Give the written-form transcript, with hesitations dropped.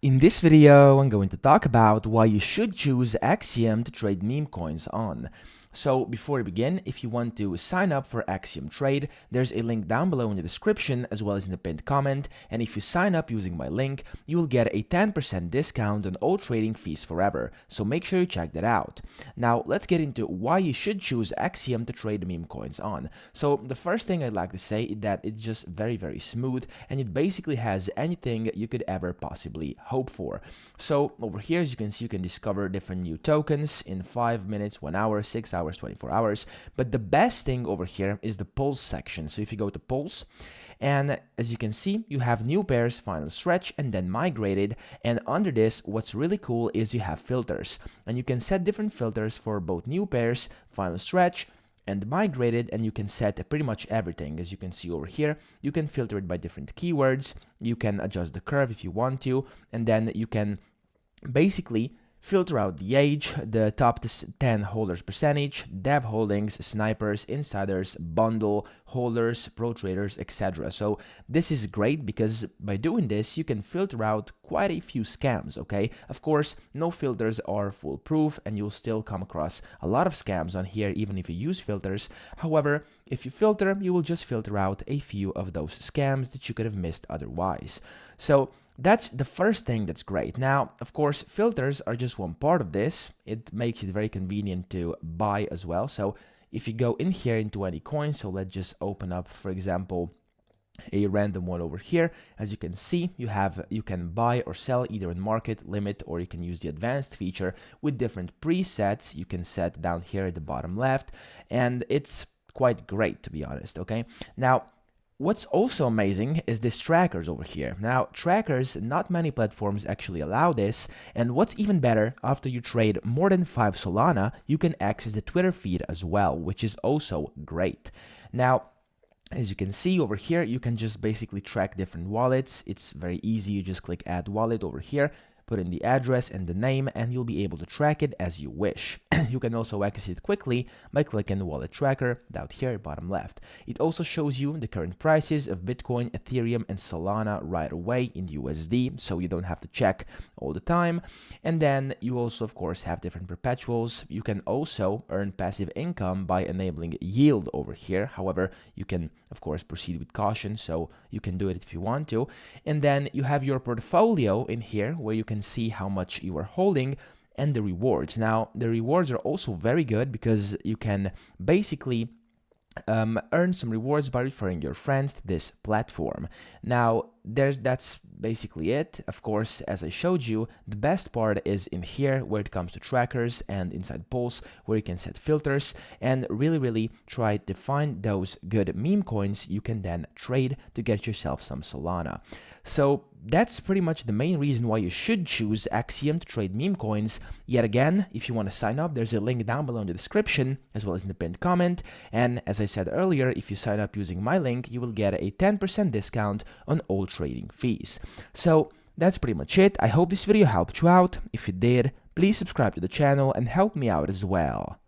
In this video, I'm going to talk about why you should choose Axiom to trade meme coins on. So before we begin, if you want to sign up for Axiom Trade, there's a link down below in the description as well as in the pinned comment, and if you sign up using my link, you will get a 10% discount on all trading fees forever, so make sure you check that out. Now let's get into why you should choose Axiom to trade meme coins on. So the first thing I'd like to say is that it's just very smooth, and it basically has anything you could ever possibly hope for. So over here, as you can see, you can discover different new tokens in 5 minutes, 1 hour, 6 hours, 24 hours. But the best thing over here is the pulse section. So if you go to pulse, and as you can see, you have new pairs, final stretch, and then migrated. And under this, what's really cool is you have filters. And you can set different filters for both new pairs, final stretch, and migrated, and you can set pretty much everything. As you can see over here, you can filter it by different keywords, you can adjust the curve if you want to, and then you can basically filter out the age, the top 10 holders percentage, dev holdings, snipers, insiders, bundle holders, pro traders, etc. So this is great because by doing this, you can filter out quite a few scams, okay? Of course, no filters are foolproof and you'll still come across a lot of scams on here even if you use filters. However, if you filter, you will just filter out a few of those scams that you could have missed otherwise. So that's the first thing that's great. Now, of course, filters are just one part of this. It makes it very convenient to buy as well. So if you go in here into any coin, so let's just open up, for example, a random one over here. As you can see, you can buy or sell either in market, limit, or you can use the advanced feature with different presets you can set down here at the bottom left, and it's quite great, to be honest. Okay, now what's also amazing is this trackers over here. Now, trackers, not many platforms actually allow this, and what's even better, after you trade more than 5 Solana, you can access the Twitter feed as well, which is also great. Now, as you can see over here, you can just basically track different wallets. It's very easy. You just click add wallet over here, put in the address and the name, and you'll be able to track it as you wish. You can also access it quickly by clicking the wallet tracker down here bottom left. It also shows you the current prices of Bitcoin, Ethereum, and Solana right away in USD, so you don't have to check all the time. And then you also, of course, have different perpetuals. You can also earn passive income by enabling yield over here. However, you can, of course, proceed with caution, so you can do it if you want to. And then you have your portfolio in here where you can see how much you are holding and the rewards. Now, the rewards are also very good because you can basically earn some rewards by referring your friends to this platform. Now, that's basically it. Of course, as I showed you, the best part is in here where it comes to trackers and inside Pulse where you can set filters and really try to find those good meme coins you can then trade to get yourself some Solana. So that's pretty much the main reason why you should choose Axiom to trade meme coins. Yet again, if you want to sign up, there's a link down below in the description as well as in the pinned comment. And as I said earlier, if you sign up using my link, you will get a 10% discount on all trading fees. So that's pretty much it. I hope this video helped you out. If it did, please subscribe to the channel and help me out as well.